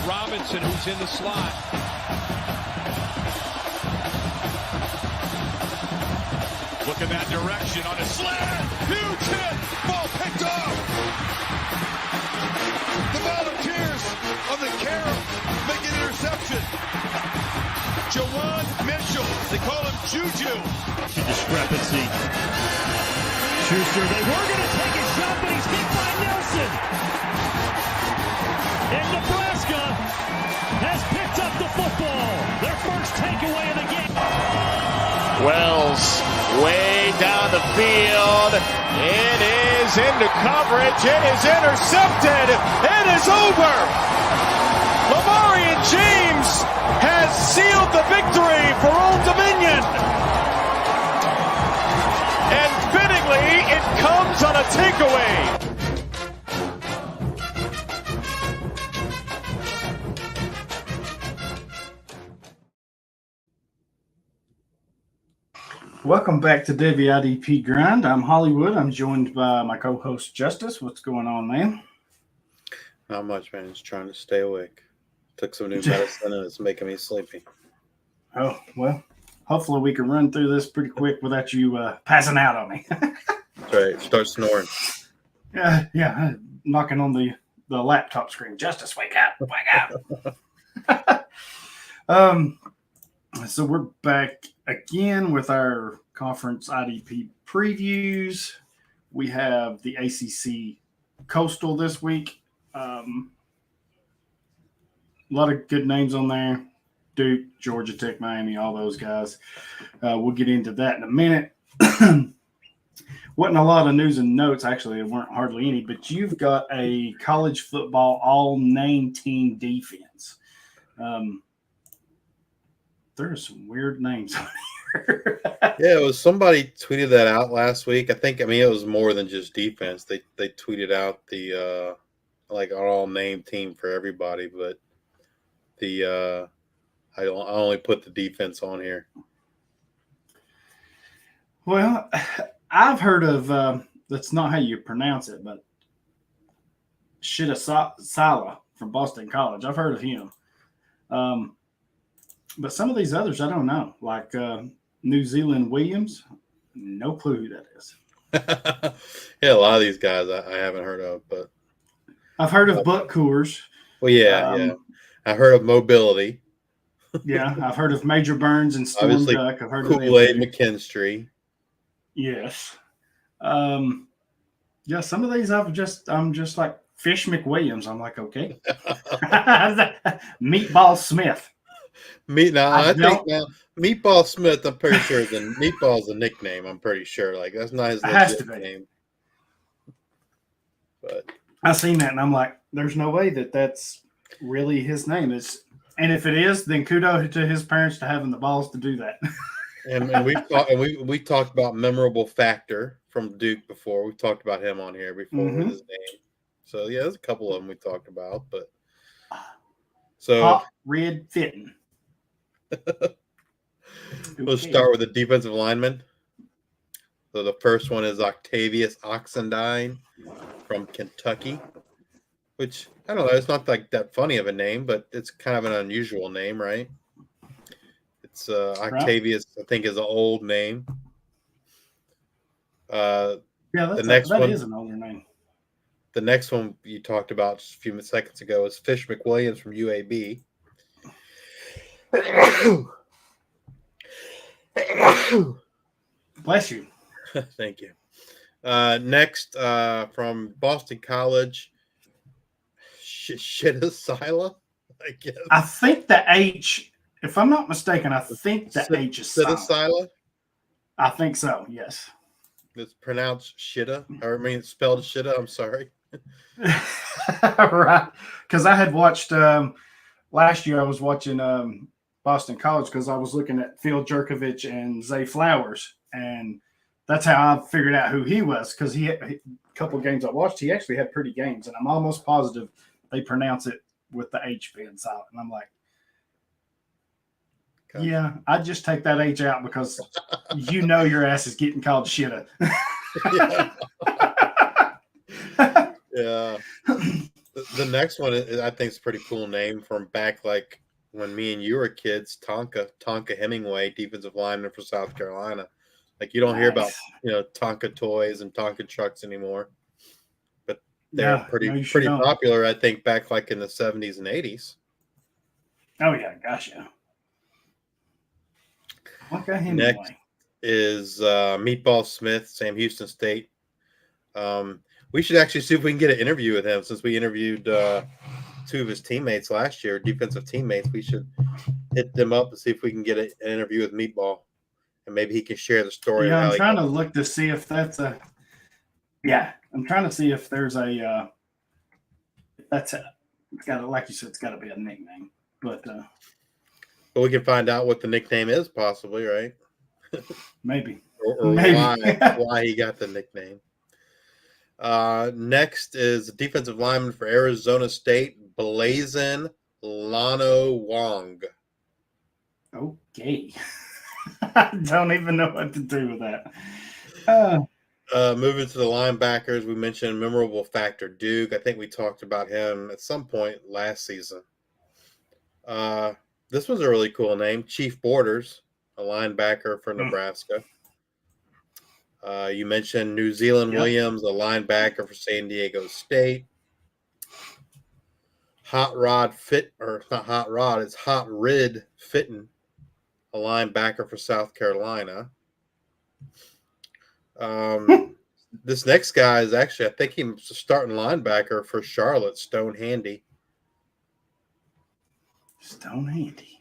Robinson, who's in the slot. Look in that direction on a slant. Huge hit. Ball picked off. The Volunteers of the Carol make an interception. Jawan Mitchell. They call him Juju. The discrepancy. Schuster, they were going to take a shot, but he's hit by Nelson. And Nebraska has picked up the football. Their first takeaway of the game. Wells way down the field. It is into coverage. It is intercepted. It is over. Lamarian James has sealed the victory for Old Dominion. And fittingly, it comes on a takeaway. Welcome back to Devy IDP Grind. I'm Hollywood. I'm joined by my co-host Justice. What's going on, man? Not much, man. Just trying to stay awake. Took some new medicine and it's making me sleepy. Oh, well, hopefully we can run through this pretty quick without you passing out on me. That's right. Start snoring. Yeah, knocking on the laptop screen. Justice, wake up. So we're back again with our conference IDP previews. We have the ACC Coastal this week. A lot of good names on there. Duke, Georgia Tech, Miami, all those guys. We'll get into that in a minute. Wasn't a lot of news and notes. Actually, there weren't hardly any, but you've got a college football all-name team defense. There are some weird names on here. Yeah, it was somebody tweeted that out last week. I mean, it was more than just defense. They tweeted out the like our all-name team for everybody, but the I only put the defense on here. Well, I've heard of that's not how you pronounce it, but Shida Sala from Boston College. I've heard of him. But some of these others, I don't know. Like New Zealand Williams, no clue who that is. Yeah, a lot of these guys I haven't heard of, but I've heard of Buck Coors. Well, yeah. I heard of Mobility. Yeah, I've heard of Major Burns and Storm Obviously, Duck. I've heard Kool-Aid of McKinstry. Yes. Yeah, some of these I'm just like Fish McWilliams. I'm like, okay. Meatball Smith. I think now Meatball Smith, I'm pretty sure Meatball's a nickname, I'm pretty sure. Like that's not his legit name. But I seen that and I'm like, there's no way that's really his name. And if it is, then kudos to his parents to having the balls to do that. and we talked about Memorable Factor from Duke before. We talked about him on here before with his name. So yeah, there's a couple of them we talked about, but so Hot red fitting. We'll start with the defensive lineman. So the first one is Octavius Oxendine from Kentucky, which I don't know. It's not like that funny of a name, but it's kind of an unusual name, right? It's Octavius, I think, is an old name. Yeah, that is an older name. The next one you talked about just a few seconds ago is Fish McWilliams from UAB. Bless you. Thank you. Next, from Boston College, Shida Sila, I guess. I think the H, if I'm not mistaken, I think the H is Shida Sila. I think so, yes. It's pronounced Shida, or I mean, it's spelled Shida. I'm sorry. Right. Because I had watched last year, I was watching Boston College because I was looking at Phil Jerkovich and Zay Flowers. And that's how I figured out who he was because a couple of games I watched, he actually had pretty games. And I'm almost positive they pronounce it with the H being silent. And I'm like, yeah, I'd just take that H out because you know your ass is getting called Shida. Yeah. The next one I think is a pretty cool name from back like when me and you were kids. Tonka Hemingway, defensive lineman for South Carolina. Like you don't hear about Tonka toys and Tonka trucks anymore, but they're pretty popular. I think back like in the 70s and 80s. Oh yeah, gosh yeah. Tonka Hemingway. Next is Meatball Smith, Sam Houston State. We should actually see if we can get an interview with him since we interviewed two of his teammates last year, defensive teammates. We should hit them up and see if we can get an interview with Meatball, and maybe he can share the story. Yeah, I'm trying to look to see if that's a. Yeah, I'm trying to see if there's a. It's got to, like you said, it's got to be a nickname, but we can find out what the nickname is, possibly, right? Maybe. or maybe. why he got the nickname. Next is defensive lineman for Arizona State, Blazin Lano Wong. Okay. I don't even know what to do with that. Moving to the linebackers, we mentioned memorable factor Duke. I think we talked about him at some point last season. This was a really cool name, Chief Borders, a linebacker for Nebraska. You mentioned New Zealand Williams, a linebacker for San Diego State. Hot Rod it's Hot Rid Fitton, a linebacker for South Carolina. This next guy is actually, I think he's a starting linebacker for Charlotte, Stone Handy. Stone Handy.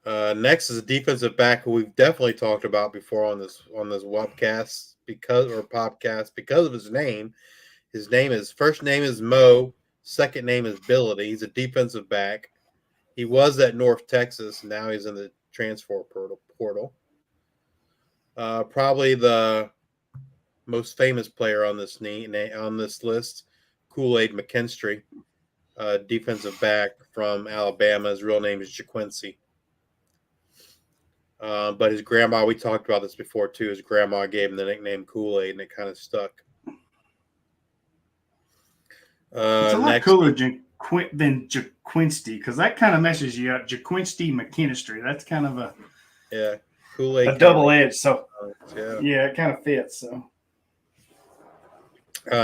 Next is a defensive back who we've definitely talked about before on this webcast podcast because of his name. His first name is Mo, second name is Billity. He's a defensive back. He was at North Texas. Now he's in the transfer portal. Probably the most famous player on this list, Kool-Aid McKinstry, defensive back from Alabama. His real name is JaQuincy. But his grandma, we talked about this before too. His grandma gave him the nickname Kool-Aid, and it kind of stuck. It's a lot cooler than JaQuincy because that kind of messes you up. JaQuincy McKinstry. That's kind of a Kool-Aid, a double edge. So yeah, it kind of fits. So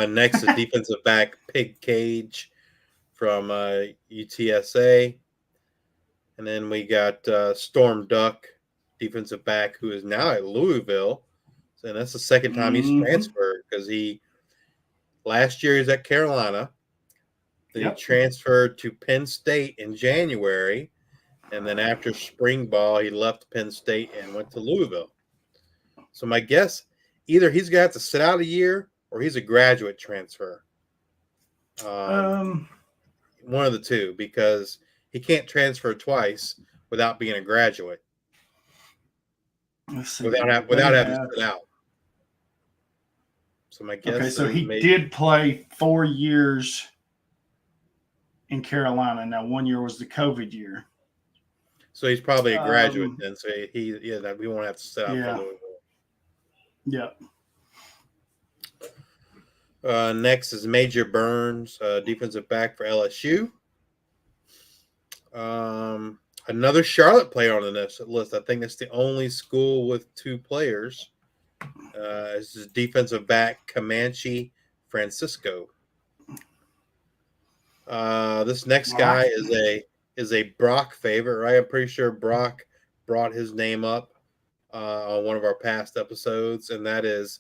next is defensive back Pig Cage from UTSA, and then we got Storm Duck, defensive back who is now at Louisville, and that's the second time he's transferred because last year he was at Carolina, then he transferred to Penn State in January, and then after spring ball he left Penn State and went to Louisville. So my guess, either he's going to have to sit out a year or he's a graduate transfer. One of the two, because he can't transfer twice without being a graduate. Without having to sit out. So my guess. Okay, so he did play 4 years in Carolina. Now 1 year was the COVID year. So he's probably a graduate then. So we won't have to sit out for Louisville. Yeah. Next is Major Burns, defensive back for LSU. Another Charlotte player on the list. I think it's the only school with two players. This is defensive back Comanche Francisco. This next guy is a Brock favorite, right? I'm pretty sure Brock brought his name up on one of our past episodes, and that is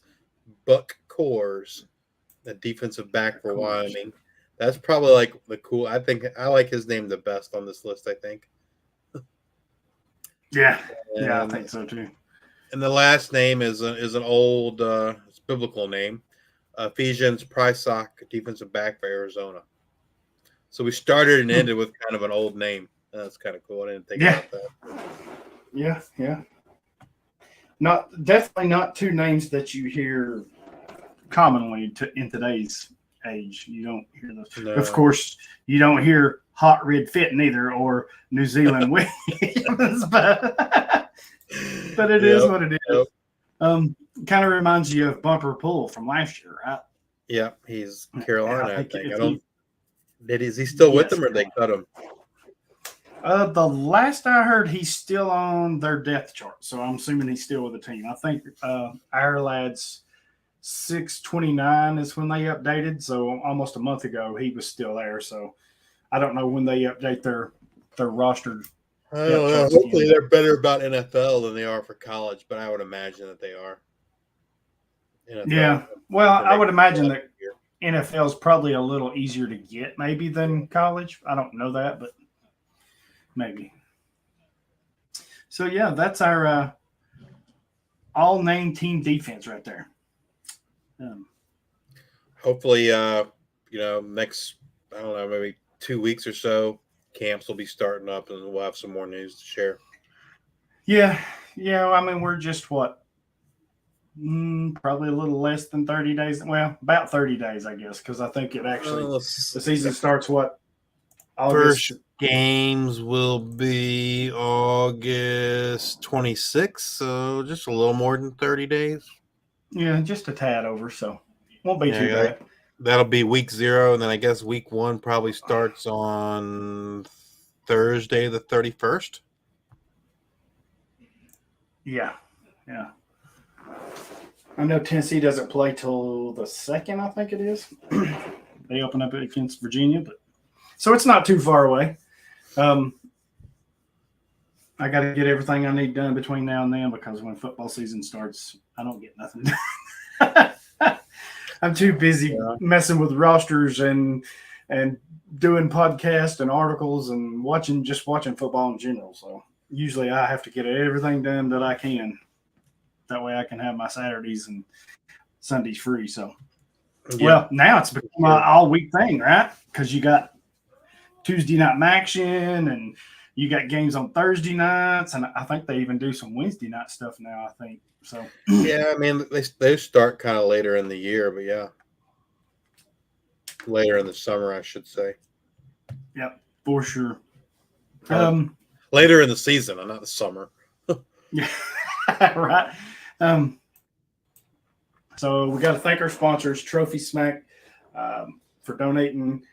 Buck Coors, the defensive back for Wyoming. That's probably like the cool. I think I like his name the best on this list. I think. Yeah, I think so too. And the last name is an old it's biblical name, Ephesians Prysock, defensive back for Arizona. So we started and ended with kind of an old name. That's kind of cool. I didn't think about that. Yeah. Definitely not two names that you hear commonly in today's age. You don't hear those. No. Of course, you don't hear Hot Red Fitton either or New Zealand Williams, but it is what it is. Kind of reminds you of Bumper Pool from last year, right? Yeah, he's Carolina. I think. Is he still with Yes. them, or they cut him? The last I heard, he's still on their depth chart, so I'm assuming he's still with the team. I think our lad's 629 is when they updated, so almost a month ago he was still there. So I don't know when they update their roster. I don't know. Hopefully they're better about NFL than they are for college, but I would imagine that they are. NFL, yeah. Well, I would imagine that NFL is probably a little easier to get maybe than college. I don't know that, but maybe. So, yeah, that's our all-name team defense right there. Hopefully, next, I don't know, maybe 2 weeks or so, camps will be starting up and we'll have some more news to share. Yeah. I mean, we're just what? Probably a little less than 30 days. Well, about 30 days, I guess, because I think it actually the season starts what? August. First games will be August 26th, so just a little more than 30 days. Yeah, just a tad over, so won't be too bad. That'll be week 0, and then I guess week 1 probably starts on Thursday the 31st. Yeah. I know Tennessee doesn't play till the 2nd, I think it is. They open up against Virginia, so it's not too far away. I got to get everything I need done between now and then because when football season starts, I don't get nothing done. I'm too busy messing with rosters and doing podcasts and articles and watching football in general. So usually I have to get everything done that I can. That way I can have my Saturdays and Sundays free. So, well, now it's become an all-week thing, right? Because you got Tuesday night action and you got games on Thursday nights, and I think they even do some Wednesday night stuff now, I think. So yeah, I mean, they start kind of later in the year, but yeah. Later in the summer, I should say. Yep, for sure. Later in the season, not the summer. Yeah, right. So we got to thank our sponsors, Trophy Smack, for donating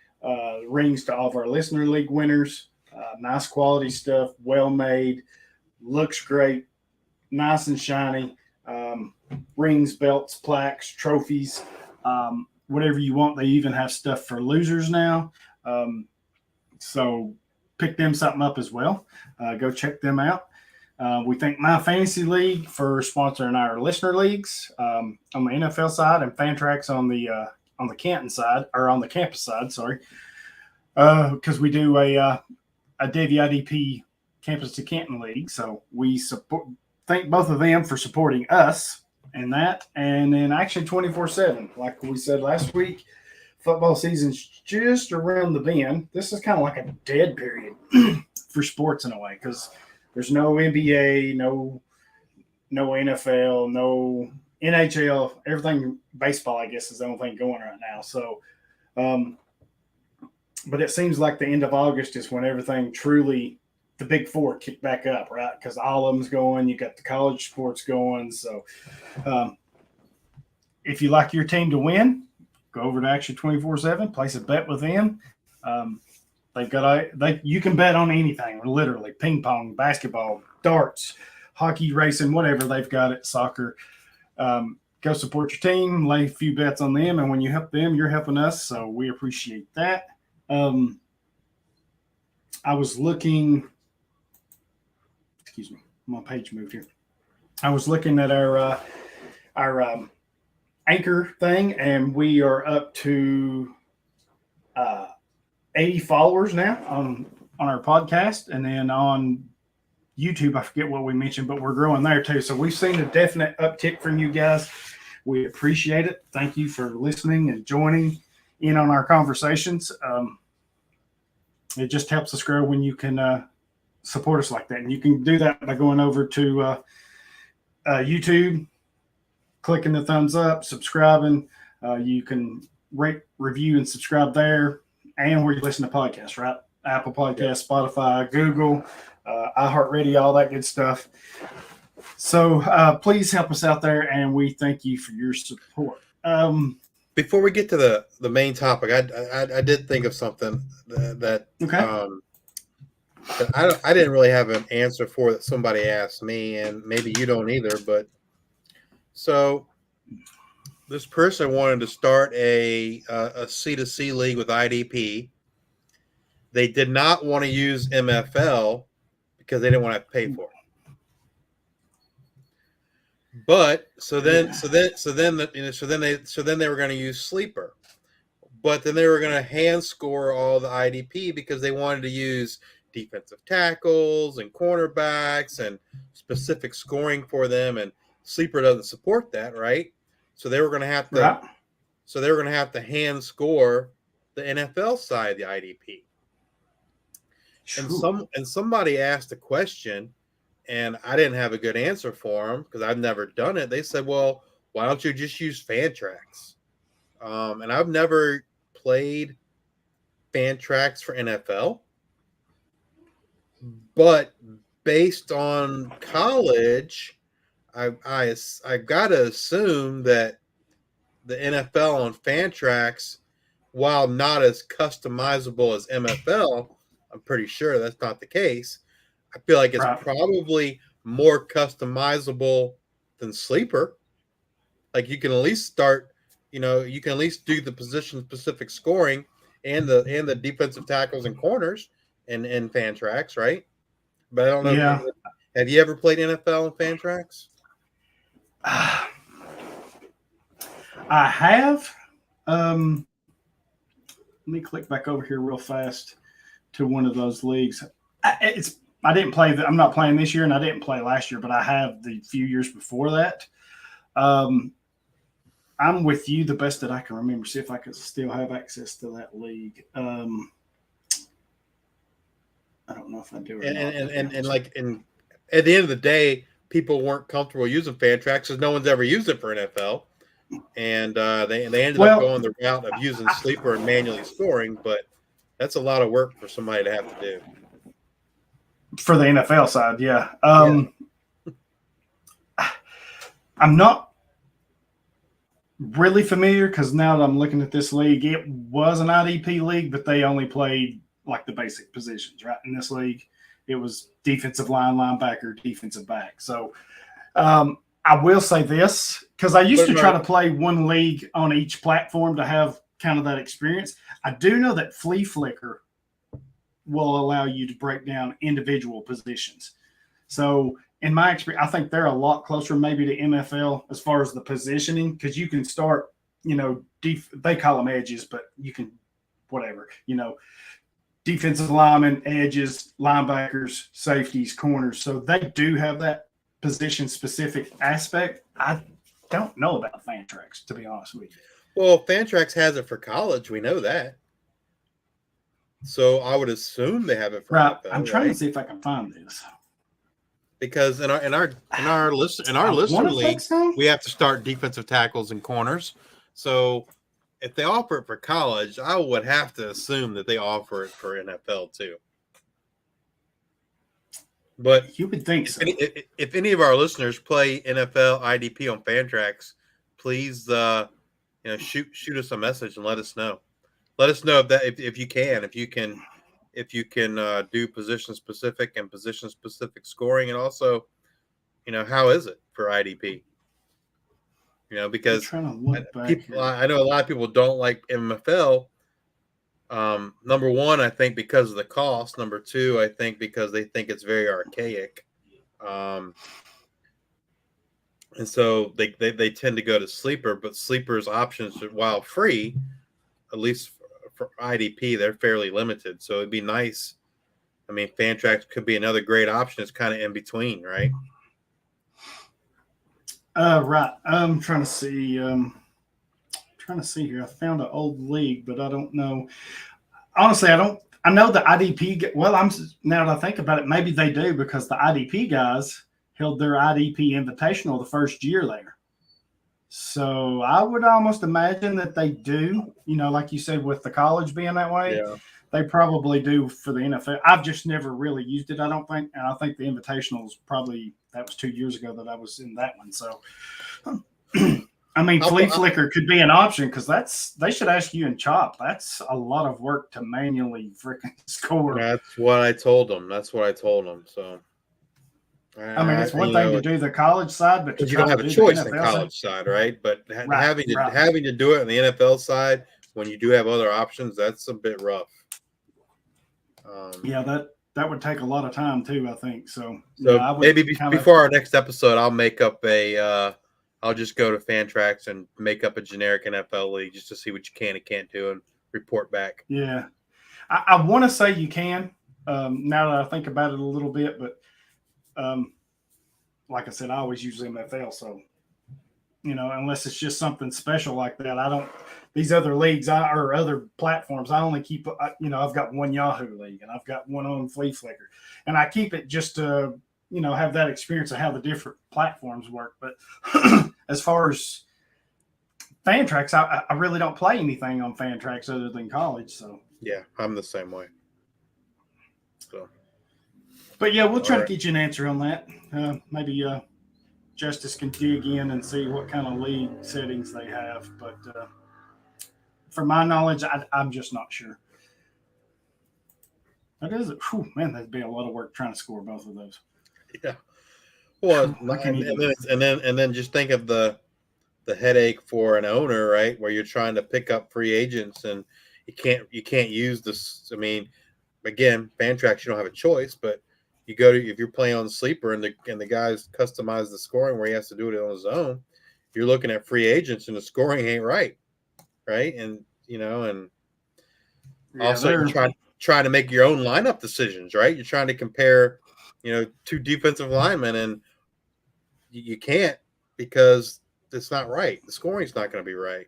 rings to all of our Listener League winners. Nice quality stuff, well made, looks great, nice and shiny. Rings, belts, plaques, trophies, whatever you want. They even have stuff for losers now. So pick them something up as well. Go check them out. We thank My Fantasy League for sponsoring our listener leagues on the NFL side and Fantrax on the Canton side, or on the campus side, sorry. Because we do a Devy IDP Campus to Canton League. So we thank both of them for supporting us in that. And then actually 24/7, like we said last week, football season's just around the bend. This is kind of like a dead period for sports in a way because there's no NBA, no NFL, no NHL. Everything baseball, I guess, is the only thing going right now. So, but it seems like the end of August is when everything truly, the big four kick back up, right? Because all of them's going. You got the college sports going. So, if you like your team to win, go over to Action 24/7, place a bet with them. They've got you can bet on anything, literally ping pong, basketball, darts, hockey, racing, whatever. They've got it, soccer. Go support your team, lay a few bets on them, and when you help them, you're helping us. So we appreciate that. I was looking. Excuse me, my page moved here. I was looking at our Anchor thing, and we are up to 80 followers now on our podcast, and then on YouTube, I forget what we mentioned, but we're growing there too. So we've seen a definite uptick from you guys. We appreciate it. Thank you for listening and joining in on our conversations. It just helps us grow when you can support us like that. And you can do that by going over to YouTube, clicking the thumbs up, subscribing. You can rate, review, and subscribe there. And where you listen to podcasts, right? Apple Podcasts, Spotify, Google, iHeartRadio, all that good stuff. So please help us out there, and we thank you for your support. Before we get to the main topic, I did think of something that Okay. that I didn't really have an answer for that somebody asked me, and maybe you don't either. But so this person wanted to start a C2C league with IDP. They did not want to use MFL because they didn't want to have to pay for it. But so then they were going to use Sleeper, but then they were going to hand score all the IDP because they wanted to use defensive tackles and cornerbacks and specific scoring for them, and Sleeper doesn't support that, right? So they were going to have to. Right. So they were going to have to hand score the NFL side of the IDP. And somebody asked a question, and I didn't have a good answer for them because I've never done it. They said, "Well, why don't you just use Fantrax?" And I've never played Fantrax for NFL, but based on college, I gotta assume that the NFL on Fantrax, while not as customizable as MFL, I'm pretty sure that's not the case. I feel like it's probably more customizable than Sleeper. Like you can at least start, you can at least do the position specific scoring and the defensive tackles and corners in Fantrax, right? But I don't know. Yeah. Have you ever played NFL in Fantrax? I have. Let me click back over here real fast to one of those leagues. I didn't play. I'm not playing this year, and I didn't play last year, but I have the few years before that. I'm with you the best that I can remember. See if I can still have access to that league. I don't know if I do. And at the end of the day, people weren't comfortable using Fantrax because no one's ever used it for NFL, and they ended up going the route of using Sleeper and manually scoring. But that's a lot of work for somebody to have to do. For the NFL side, yeah. I'm not really familiar because now that I'm looking at this league, it was an IDP league, but they only played like the basic positions, right? In this league, it was defensive line, linebacker, defensive back. So I will say this, because I used to try to play one league on each platform to have kind of that experience. I do know that Flea Flicker will allow you to break down individual positions. So in my experience, I think they're a lot closer maybe to MFL as far as the positioning, because you can start, they call them edges, but you can, whatever, defensive linemen, edges, linebackers, safeties, corners. So they do have that position-specific aspect. I don't know about Fantrax, to be honest with you. Well, Fantrax has it for college. We know that. So I would assume they have it for NFL, I'm trying to see if I can find this. Because in our listener league, we have to start defensive tackles and corners. So if they offer it for college, I would have to assume that they offer it for NFL too. But you would think so. If any of our listeners play NFL IDP on Fantrax, please shoot us a message and let us know. Let us know if you can do position specific and position specific scoring, and also, how is it for IDP? Because I know a lot of people don't like MFL. Number one, I think because of the cost. Number two, I think because they think it's very archaic. And so they tend to go to Sleeper, but Sleeper's options, while free, at least for IDP, they're fairly limited. So it'd be nice. I mean, Fantrax could be another great option. It's kind of in between, right? Right. I'm trying to see. Here. I found an old league, but I don't know. Honestly, I don't. I know the IDP. Well, now that I think about it, maybe they do, because the IDP guys held their IDP Invitational the first year there. So I would almost imagine that they do. Like you said, with the college being that way, they probably do for the NFL. I've just never really used it, I don't think. And I think the Invitational was that was 2 years ago that I was in that one. So I mean, I'll- flea I'll- flicker could be an option because they should ask you in chop. That's a lot of work to manually freaking score. That's what I told them. So, I mean, it's one thing to do the college side, but to because you try don't have to a do choice the in NFL college side, right? But Right, right. having to do it on the NFL side when you do have other options, that's a bit rough. Yeah, that would take a lot of time too, I think. So So I would maybe kinda- before our next episode, I'll make up I'll just go to Fantrax and make up a generic NFL league just to see what you can and can't do and report back. Yeah, I want to say you can. Now that I think about it a little bit, but like I said, I always use MFL, so unless it's just something special like that, I don't. These other leagues or other platforms, I only keep. I've got one Yahoo league and I've got one on Flea Flicker, and I keep it just to have that experience of how the different platforms work. But as far as Fantrax, I really don't play anything on Fantrax other than college. So Yeah, I'm the same way. So, but yeah, we'll try All to right. get you an answer on that. Maybe Justice can dig in and see what kind of league settings they have. But from my knowledge, I'm just not sure. That is, man, that'd be a lot of work trying to score both of those. yeah. Well, I can't even- and then just think of the headache for an owner, right? Where you're trying to pick up free agents and you can't use this. I mean, again, Fantrax, you don't have a choice, but you go to if you're playing on Sleeper and the guys customize the scoring where he has to do it on his own, you're looking at free agents and the scoring ain't right, and and also you're trying to make your own lineup decisions, right? You're trying to compare, two defensive linemen, and you can't because it's not right. The scoring's not going to be right.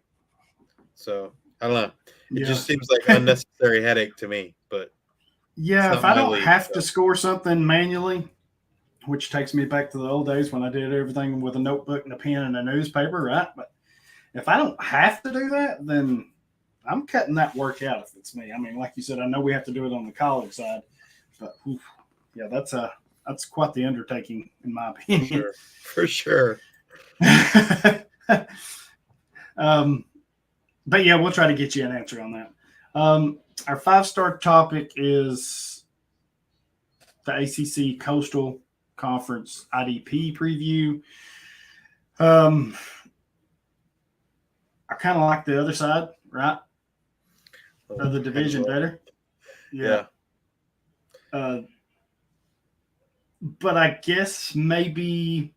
So I don't know. It just seems like unnecessary headache to me, but. Yeah, if I don't have to score something manually, which takes me back to the old days when I did everything with a notebook and a pen and a newspaper, right? But if I don't have to do that, then I'm cutting that work out if it's me. I mean, like you said, I know we have to do it on the college side, but yeah, that's quite the undertaking in my opinion. For sure. But yeah, we'll try to get you an answer on that. Our 5-star topic is the ACC Coastal Conference IDP preview. I kind of like the other side, right? Of the division better. Yeah. But I guess maybe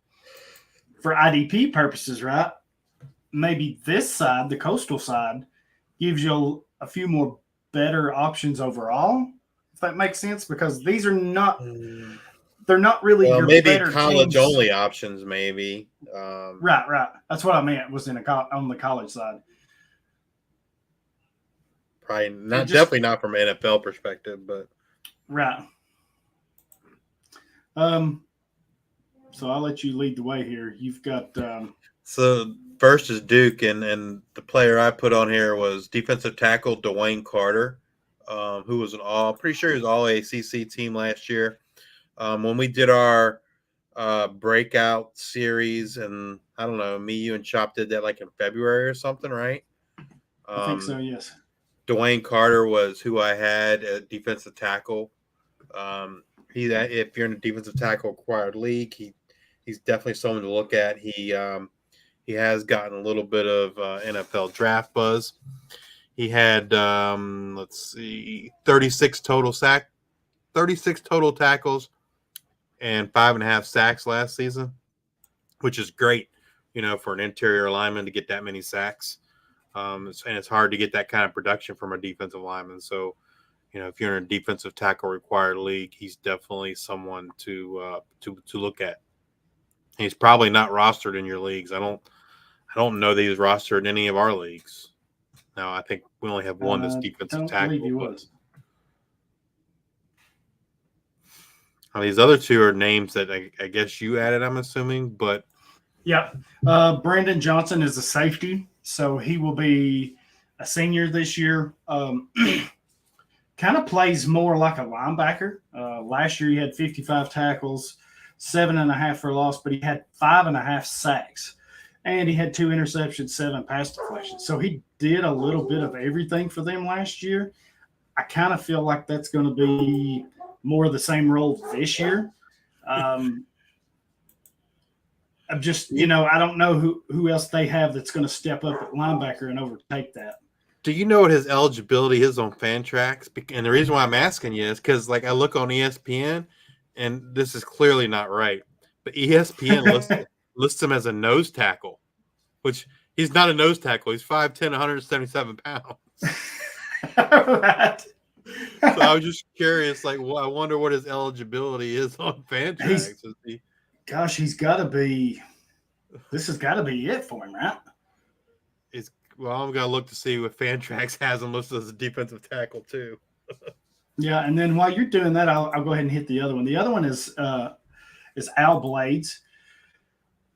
for IDP purposes, right? Maybe this side, the coastal side, gives you a few more better options overall, if that makes sense, because these are not they're not really your maybe better college teams. only options, maybe. Right. That's what I meant was on the college side. Probably not, definitely not from an NFL perspective, but right. So I'll let you lead the way here. You've got so first is Duke, and the player I put on here was defensive tackle Dwayne Carter, who was pretty sure he was all ACC team last year. When we did our breakout series, and I don't know, me, you, and Chop did that like in February or something, right? I think so, yes. Dwayne Carter was who I had at defensive tackle. If you're in a defensive tackle acquired league, he's definitely someone to look at. He has gotten a little bit of NFL draft buzz. He had 36 total tackles and 5.5 sacks last season, which is great, for an interior lineman to get that many sacks. And it's hard to get that kind of production from a defensive lineman. So, if you're in a defensive tackle required league, he's definitely someone to look at. He's probably not rostered in your leagues. I don't know that he's rostered in any of our leagues. Now, I think we only have one that's defensive tackle. I believe he was. These other two are names that I guess you added, I'm assuming, but yeah. Brandon Johnson is a safety, so he will be a senior this year. Kind of plays more like a linebacker. Last year he had 55 tackles, 7.5 for loss, but he had 5.5 sacks. and he had 2 interceptions, 7 pass deflections. So he did a little bit of everything for them last year. I kind of feel like that's going to be more of the same role this year. I'm just, I don't know who else they have that's going to step up at linebacker and overtake that. Do you know what his eligibility is on Fantrax? And the reason why I'm asking you is because, like, I look on ESPN, and this is clearly not right, but ESPN lists him as a nose tackle, which he's not a nose tackle. He's 5'10", 177 pounds. Right. So I was just curious, like, I wonder what his eligibility is on Fantrax. Gosh, he's got to be – this has got to be it for him, right? Well, I'm going to look to see what Fantrax has him listed as a defensive tackle too. Yeah, and then while you're doing that, I'll go ahead and hit the other one. The other one is Al Blades,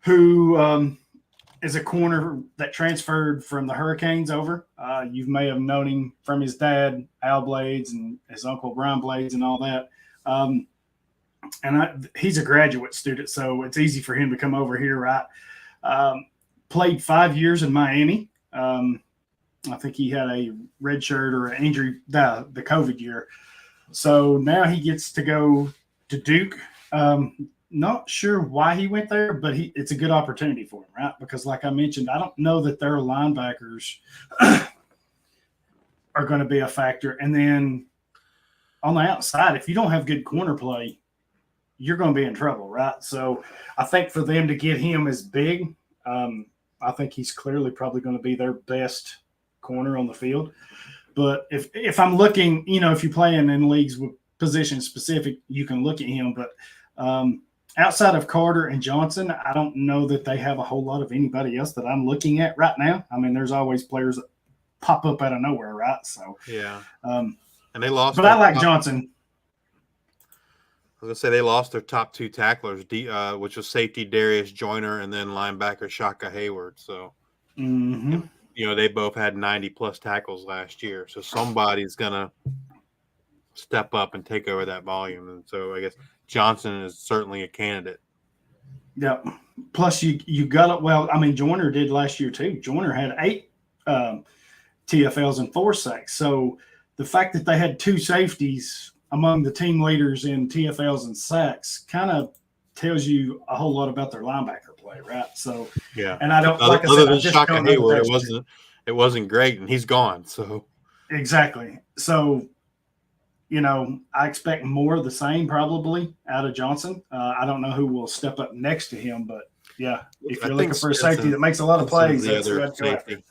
who is a corner that transferred from the Hurricanes over. You may have known him from his dad, Al Blades, and his uncle, Brian Blades, and all that. He's a graduate student, so it's easy for him to come over here, right? Played 5 years in Miami. I think he had a red shirt or an injury the COVID year. So now he gets to go to Duke. Not sure why he went there, but it's a good opportunity for him, right? Because like I mentioned, I don't know that their linebackers are going to be a factor. And then on the outside, if you don't have good corner play, you're going to be in trouble, right? So I think for them to get him as big, I think he's clearly probably going to be their best corner on the field. But if I'm looking, if you're playing in leagues with position specific, you can look at him. But outside of Carter and Johnson, I don't know that they have a whole lot of anybody else that I'm looking at right now. I mean, there's always players that pop up out of nowhere, right? So yeah. And they lost. But I like Johnson. I was going to say they lost their top 2 tacklers, which was safety Darius Joyner and then linebacker Shaka Hayward. So, they both had 90-plus tackles last year. So somebody's going to step up and take over that volume. And so I guess Johnson is certainly a candidate. Yeah. Plus, you got it. Well, I mean, Joyner did last year too. Joyner had 8 TFLs and 4 sacks. So the fact that they had 2 safeties among the team leaders in TFLs and sacks kind of tells you a whole lot about their linebacker play, right? So yeah, and I don't other than Shaka Hayward, it wasn't great, and he's gone. So exactly. So I expect more of the same probably out of Johnson. I don't know who will step up next to him, but yeah, if you're looking for a safety that makes a lot of plays, that's who I'd go after.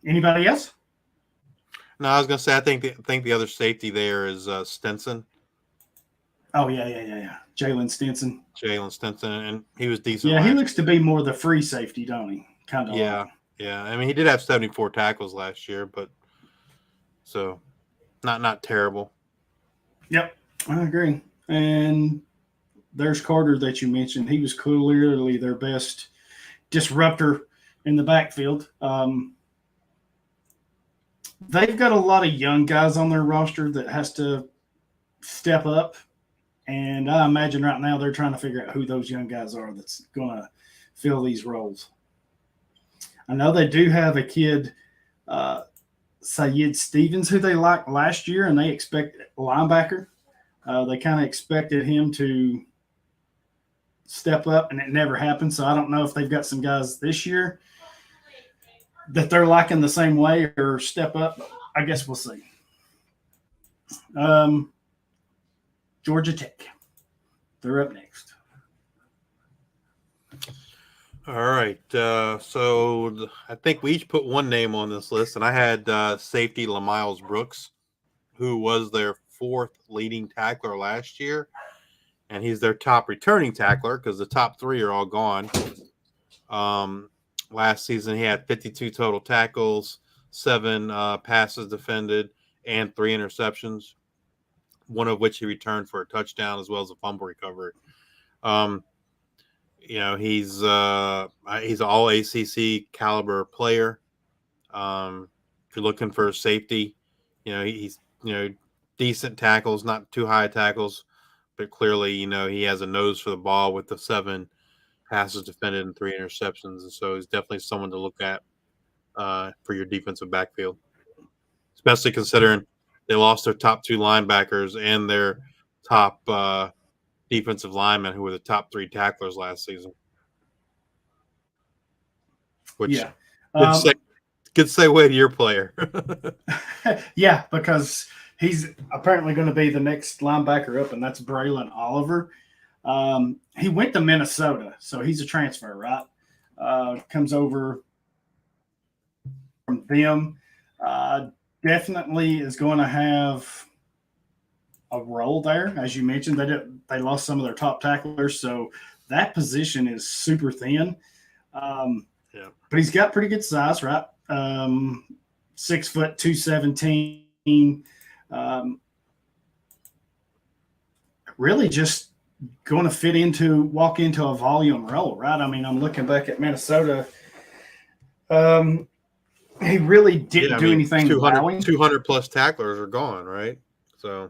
Anybody else? No, I was going to say I think the other safety there is Stinson. Oh yeah. Jalen Stinson, and he was decent. Yeah, he looks to be more the free safety, don't he? Kind of. Yeah. I mean, he did have 74 tackles last year, but so not terrible. Yep, I agree. And there's Carter that you mentioned. He was clearly their best disruptor in the backfield. They've got a lot of young guys on their roster that has to step up. And I imagine right now they're trying to figure out who those young guys are that's going to fill these roles. I know they do have a kid, Syed Stevens, who they liked last year, and they expect linebacker. They kind of expected him to step up, and it never happened. So I don't know if they've got some guys this year that they're liking the same way or step up. I guess we'll see. Georgia Tech. They're up next. All right. So I think we each put one name on this list, and I had safety LaMiles Brooks, who was their 4th leading tackler last year, and he's their top returning tackler because the top 3 are all gone. Last season, he had 52 total tackles, 7 passes defended, and 3 interceptions, one of which he returned for a touchdown as well as a fumble recovery. He's an all ACC caliber player. If you're looking for a safety, he's decent tackles, not too high tackles, but clearly, he has a nose for the ball with the 7 passes defended and 3 interceptions, and so he's definitely someone to look at for your defensive backfield, especially considering they lost their top 2 linebackers and their top defensive linemen, who were the top 3 tacklers last season. Which Yeah. Good segue to your player. Yeah, because he's apparently going to be the next linebacker up, and that's Braylon Oliver. He went to Minnesota, so he's a transfer, right? Comes over from them. Definitely is going to have a role there. As you mentioned, they lost some of their top tacklers, so that position is super thin. But he's got pretty good size, right? 6 foot 217. Really just going to walk into a volume role, right? I mean, I'm looking back at Minnesota. He really didn't do anything. 200 plus tacklers are gone, right? So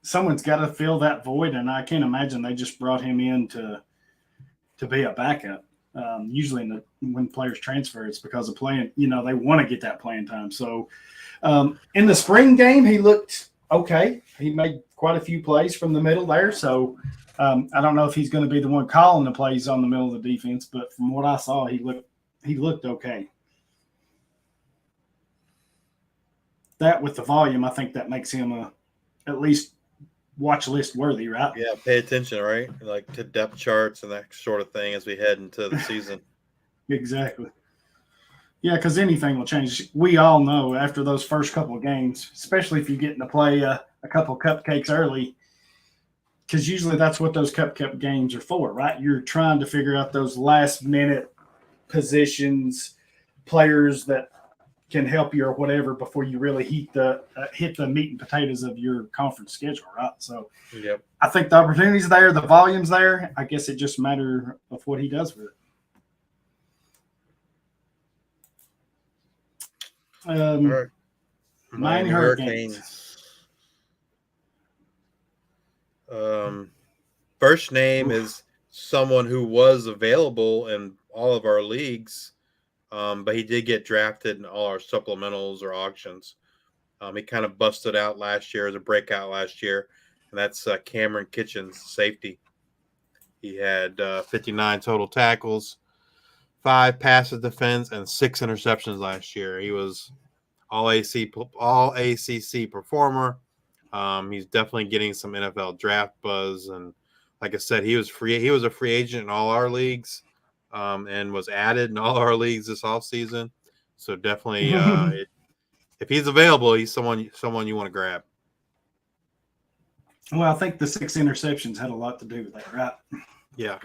someone's got to fill that void, and I can't imagine they just brought him in to be a backup. Usually when players transfer, it's because of playing, they want to get that playing time. So in the spring game, he looked okay. He made quite a few plays from the middle there. So I don't know if he's going to be the one calling the plays on the middle of the defense, but from what I saw, he looked okay. That with the volume, I think that makes him at least watch list worthy, right? Yeah, pay attention, right? Like to depth charts and that sort of thing as we head into the season. Exactly. Yeah, because anything will change. We all know after those first couple of games, especially if you're getting to play a couple cupcakes early, because usually that's what those cupcake games are for, right? You're trying to figure out those last-minute positions, players that can help you or whatever before you really hit the meat and potatoes of your conference schedule, right? So yep. I think the opportunity's there, the volume's there. I guess it just matters of what he does with it. All right. Miami Hurricanes. First name is someone who was available in all of our leagues. But he did get drafted in all our supplementals or auctions. He kind of busted out last year as a breakout last year, and that's Cameron Kitchens, safety. He had 59 total tackles, 5 passes defense, and 6 interceptions last year. He was all ACC performer. He's definitely getting some NFL draft buzz, and like I said, he was a free agent in all our leagues. And was added in all our leagues this offseason. So definitely, if he's available, he's someone you want to grab. Well, I think the 6 interceptions had a lot to do with that, right? Yeah.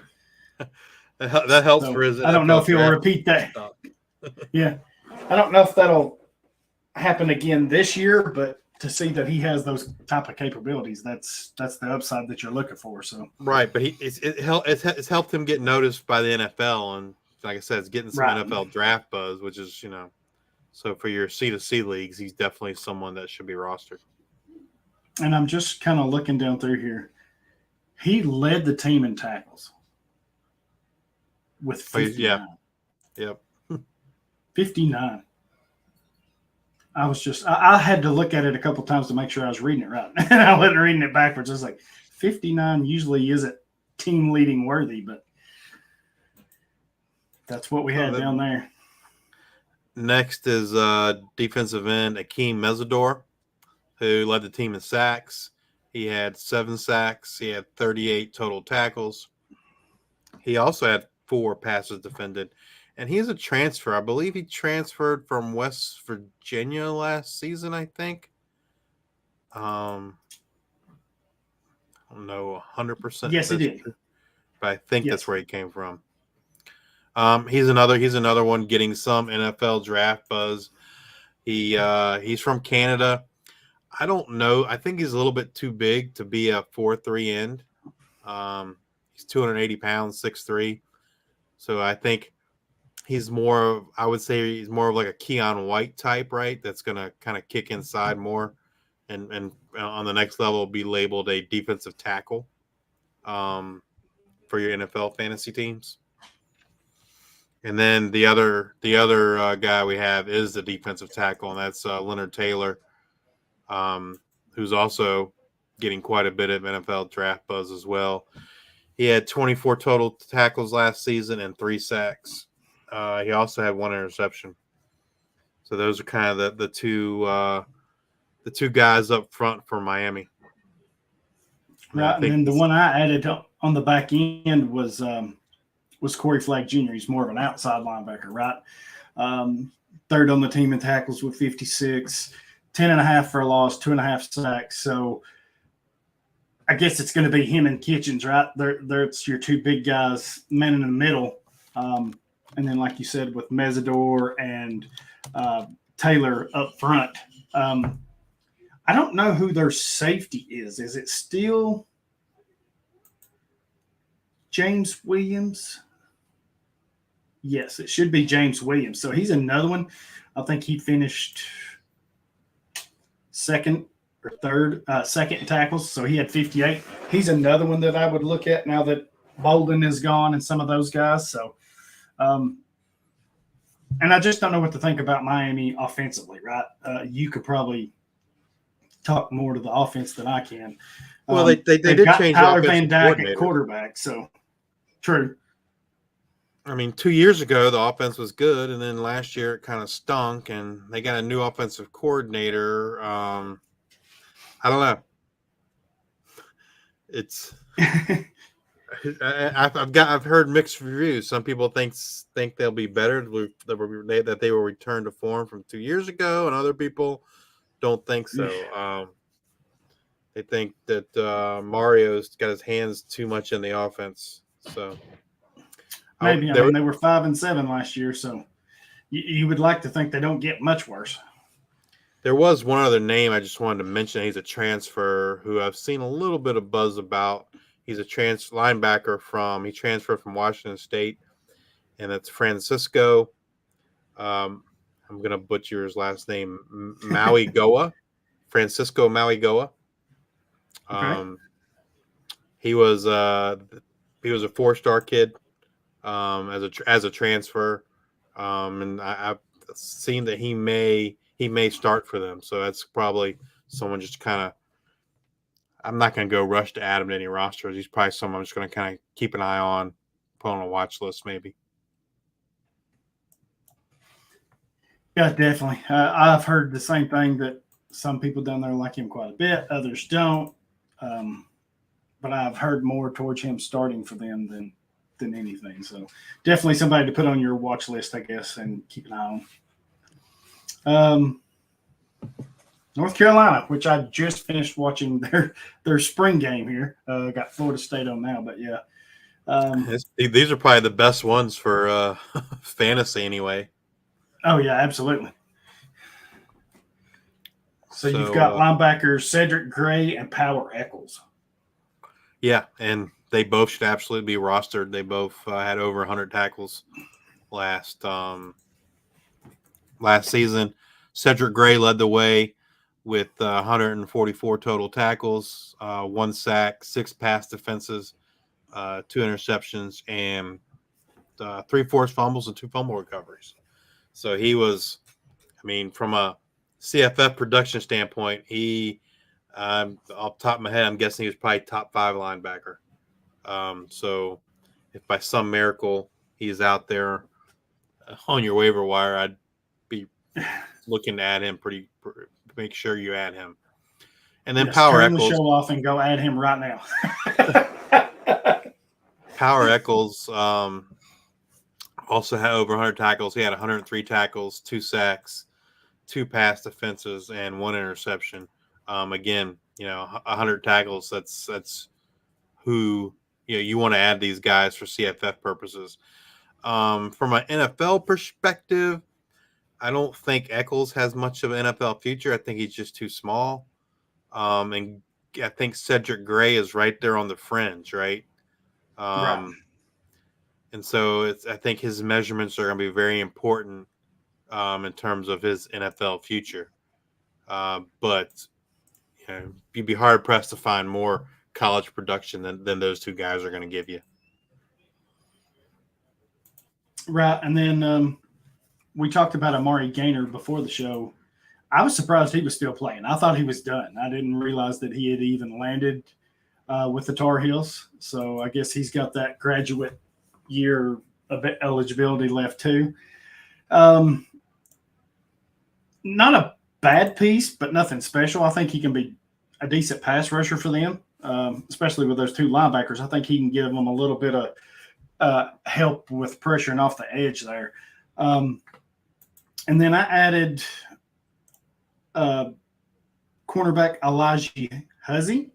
That helps for his NFL. I don't know if he'll repeat that. Yeah. I don't know if that'll happen again this year, but to see that he has those type of capabilities, that's the upside that you're looking for. So right, but it's helped him get noticed by the NFL, and like I said, it's getting some NFL draft buzz, which is so for your C2C leagues, he's definitely someone that should be rostered. And I'm just kind of looking down through here. He led the team in tackles with 59. Yep. 59. I had to look at it a couple times to make sure I was reading it right. And I wasn't reading it backwards. I was like, 59 usually isn't team leading worthy, but that's what we had down there. Next is defensive end Akeem Mesidor, who led the team in sacks. He had 7 sacks. He had 38 total tackles. He also had 4 passes defended. And he's a transfer. I believe he transferred from West Virginia last season, I think. I don't know 100%. Yes, he did. But I think that's where he came from. He's another one getting some NFL draft buzz. He's from Canada. I don't know. I think he's a little bit too big to be a 4.3 end. He's 280 pounds, 6'3". So I think he's more of like a Keon White type, right? That's going to kind of kick inside more and on the next level be labeled a defensive tackle for your NFL fantasy teams. And then the other guy we have is the defensive tackle, and that's Leonard Taylor, who's also getting quite a bit of NFL draft buzz as well. He had 24 total tackles last season and 3 sacks. He also had 1 interception. So those are kind of the two guys up front for Miami. Right, and then the one I added on the back end was Corey Flagg Jr. He's more of an outside linebacker, right? Third on the team in tackles with 56, 10.5 for a loss, 2.5 sacks. So I guess it's going to be him and Kitchens, right? That's your 2 big guys, men in the middle. And then, like you said, with Mesidor and Taylor up front. I don't know who their safety is. Is it still James Williams? Yes, it should be James Williams. So he's another one. I think he finished second in tackles. So he had 58. He's another one that I would look at now that Bolden is gone and some of those guys. So, and I just don't know what to think about Miami offensively, right? You could probably talk more to the offense than I can. Well, they did change Tyler offensive Van Dyke coordinator. at quarterback, so true. I mean, 2 years ago the offense was good, and then last year it kind of stunk, and they got a new offensive coordinator. I don't know. It's I've heard mixed reviews. Some people think they'll be better, that they will return to form from 2 years ago, and other people don't think so. They think that Mario's got his hands too much in the offense. So maybe they were 5-7 last year, so you would like to think they don't get much worse. There was one other name I just wanted to mention. He's a transfer who I've seen a little bit of buzz about. He's a linebacker he transferred from Washington State, and that's Francisco. I'm going to butcher his last name, Mauigoa. Francisco Mauigoa. Okay. He was a 4-star kid as a transfer, and I've seen that he may start for them. So that's probably someone just kind of. I'm not going to go rush to add him to any rosters. He's probably someone I'm just going to kind of keep an eye on, put on a watch list maybe. Yeah, definitely. I've heard the same thing, that some people down there like him quite a bit, others don't. But I've heard more towards him starting for them than anything. So definitely somebody to put on your watch list, I guess, and keep an eye on. North Carolina, which I just finished watching their spring game here. Got Florida State on now, but yeah. These are probably the best ones for fantasy anyway. Oh, yeah, absolutely. So you've got linebackers Cedric Gray and Power Eccles. Yeah, and they both should absolutely be rostered. They both had over 100 tackles last season. Cedric Gray led the way with 144 total tackles, 1 sack, 6 pass defenses, 2 interceptions, and 3 forced fumbles and 2 fumble recoveries. So he was, I mean, from a CFF production standpoint, he, off the top of my head, I'm guessing he was probably top 5 linebacker. So if by some miracle he's out there on your waiver wire, I'd be looking to add him make sure you add him. And then Power Eccles. Eccles. Turn the show off and go add him right now. Power Eccles also had over 100 tackles. He had 103 tackles, 2 sacks, 2 pass defenses, and 1 interception. Again, 100 tackles. That's who you want to add these guys for CFF purposes. From an NFL perspective, I don't think Eccles has much of an NFL future. I think he's just too small. And I think Cedric Gray is right there on the fringe, right? Right. And so I think his measurements are going to be very important in terms of his NFL future. But you'd be hard pressed to find more college production than those two guys are going to give you. Right, and then we talked about Amari Gaynor before the show. I was surprised he was still playing. I thought he was done. I didn't realize that he had even landed with the Tar Heels. So I guess he's got that graduate year of eligibility left too. Not a bad piece, but nothing special. I think he can be a decent pass rusher for them, especially with those two linebackers. I think he can give them a little bit of help with pressure and off the edge there. And then I added cornerback Elijah Huzzy.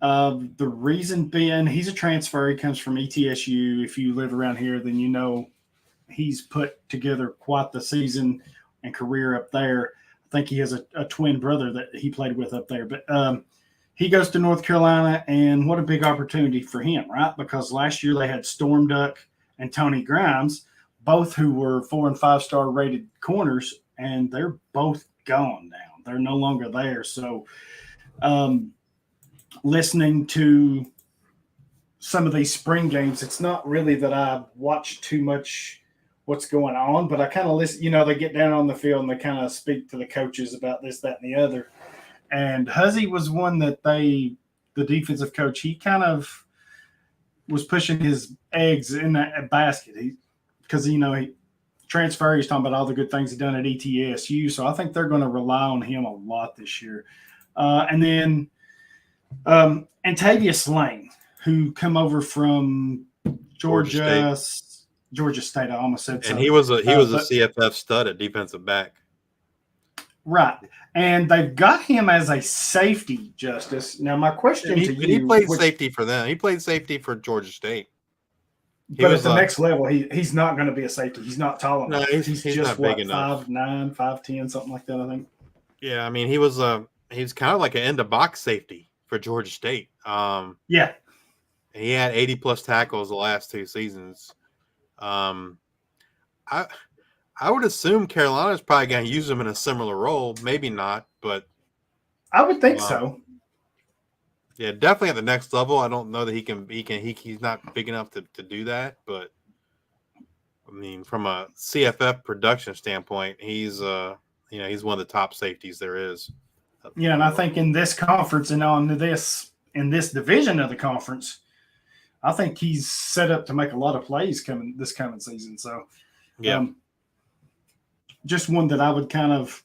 The reason being, he's a transfer. He comes from ETSU. If you live around here, then you know he's put together quite the season and career up there. I think he has a twin brother that he played with up there. But he goes to North Carolina, and what a big opportunity for him, right? Because last year they had Storm Duck and Tony Grimes, both who were 4- and 5-star rated corners, and they're both gone now. They're no longer there. So listening to some of these spring games, it's not really that I watch too much what's going on, but I kind of listen. They get down on the field and they kind of speak to the coaches about this, that, and the other. And Huzzy was one that the defensive coach, he kind of was pushing his eggs in that basket. Because he transfer, he's talking about all the good things he's done at ETSU. So I think they're going to rely on him a lot this year. And then Antavius Lane, who come over from Georgia State. I almost said and he was a CFF stud at defensive back. Right. And they've got him as a safety, Justice. Now, my question to you. He played safety for them. He played safety for Georgia State. But at the next level, he's not going to be a safety. He's not tall enough. No, he's just not big enough. 5'9", 5'10", something like that, I think. Yeah, I mean, he was kind of like an end-of-box safety for Georgia State. Yeah. He had 80-plus tackles the last two seasons. I would assume Carolina's probably going to use him in a similar role. Maybe not, but I would think so. Yeah, definitely at the next level. I don't know that he's not big enough to do that, but I mean, from a CFF production standpoint, he's he's one of the top safeties there is. Yeah, and I think in this conference and in this division of the conference, I think he's set up to make a lot of plays this coming season. So, yeah, just one that I would kind of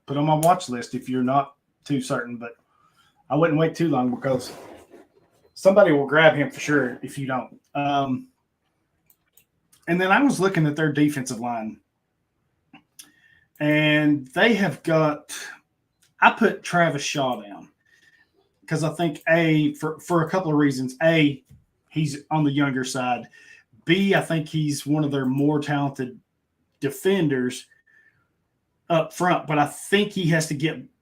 put on my watch list if you're not too certain, but I wouldn't wait too long because somebody will grab him for sure if you don't. And then I was looking at their defensive line, and they have got – I put Travis Shaw down because I think, for a couple of reasons. A, he's on the younger side. B, I think he's one of their more talented defenders up front, but I think he has to get –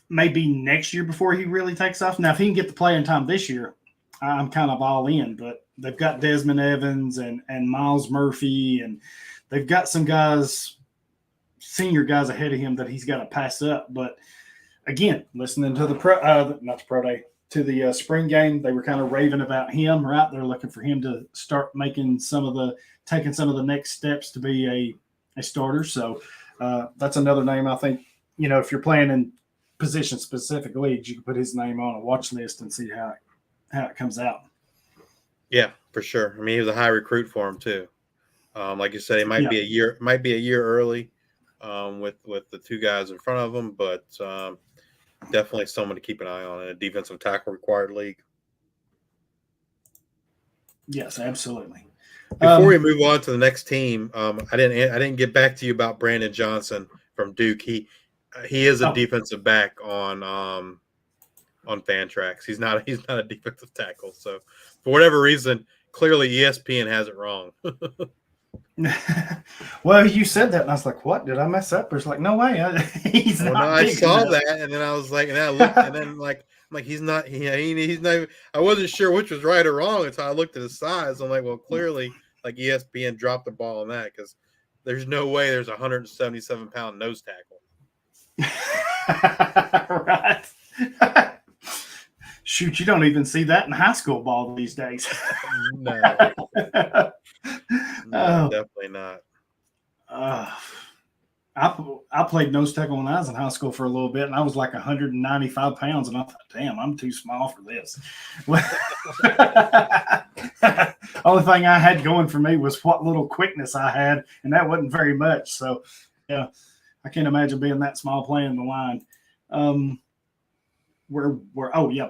maybe next year before he really takes off. Now, if he can get the playing time this year, I'm kind of all in. But they've got Desmond Evans and Miles Murphy, and they've got some guys, senior guys ahead of him that he's got to pass up. But again, listening to the spring game, they were kind of raving about him, right? They're looking for him to start taking some of the next steps to be a starter. So that's another name I think, if you're playing in position-specific leagues, you can put his name on a watch list and see how it comes out. Yeah, for sure. I mean, he was a high recruit for him too. Like you said, he might be a year early with the two guys in front of him, but definitely someone to keep an eye on in a defensive tackle required league. Yes, absolutely. Before we move on to the next team, I didn't get back to you about Brandon Johnson from Duke. He is a defensive back on Fantrax. He's not a defensive tackle. So for whatever reason, clearly ESPN has it wrong. Well, you said that, and I was like, "What? Did I mess up?" There's like, no way. He's not. I saw that, and then I was like, and I looked, and then like he's not. He's not. Even, I wasn't sure which was right or wrong until I looked at his size. I'm like, well, clearly, like ESPN dropped the ball on that because there's no way there's a 177-pound nose tackle. Right. Shoot, you don't even see that in high school ball these days. No, Oh. definitely not. I played nose tackle when I was in high school for a little bit, and I was like 195 pounds, and I thought, damn, I'm too small for this. Only thing I had going for me was what little quickness I had, and that wasn't very much. So, yeah, I can't imagine being that small playing the line.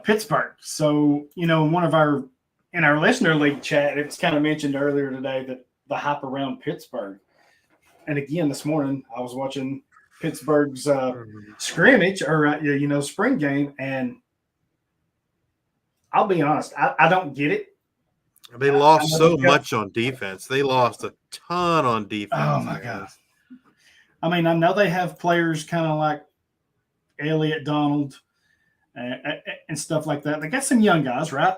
Pittsburgh. So, in our listener league chat, it was kind of mentioned earlier today that the hype around Pittsburgh. And again, this morning I was watching Pittsburgh's scrimmage or spring game, and I'll be honest, I don't get it. They lost so much on defense. They lost a ton on defense. Oh my God! I mean, I know they have players kind of like Elliott Donald and stuff like that. They got some young guys, right?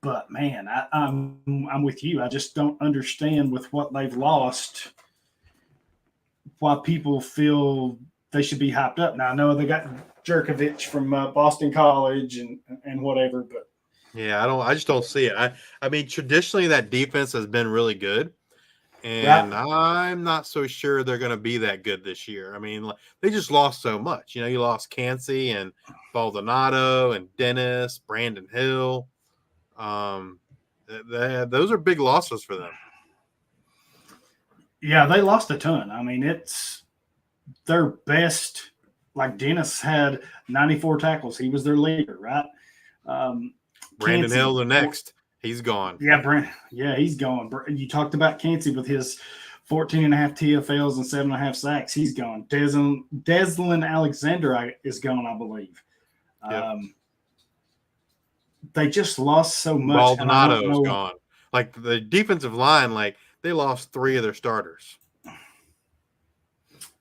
But man, I'm with you. I just don't understand with what they've lost why people feel they should be hyped up. Now I know they got Jerkovich from Boston College and whatever, but yeah, I just don't see it. I mean, traditionally that defense has been really good, and I'm not so sure they're going to be that good this year. I mean, they just lost so much. You lost Cansey and Baldonado and Dennis, Brandon Hill. Those are big losses for them. Yeah, they lost a ton. I mean, it's their best. Like Dennis had 94 tackles. He was their leader, right? Brandon Hill, the next. He's gone. Yeah, he's gone. You talked about Cansey with his 14 and a half TFLs and 7.5 sacks. He's gone. Deslin Alexander is gone, I believe. Yep. They just lost so much. Baldonado's gone. Like the defensive line, they lost 3 of their starters.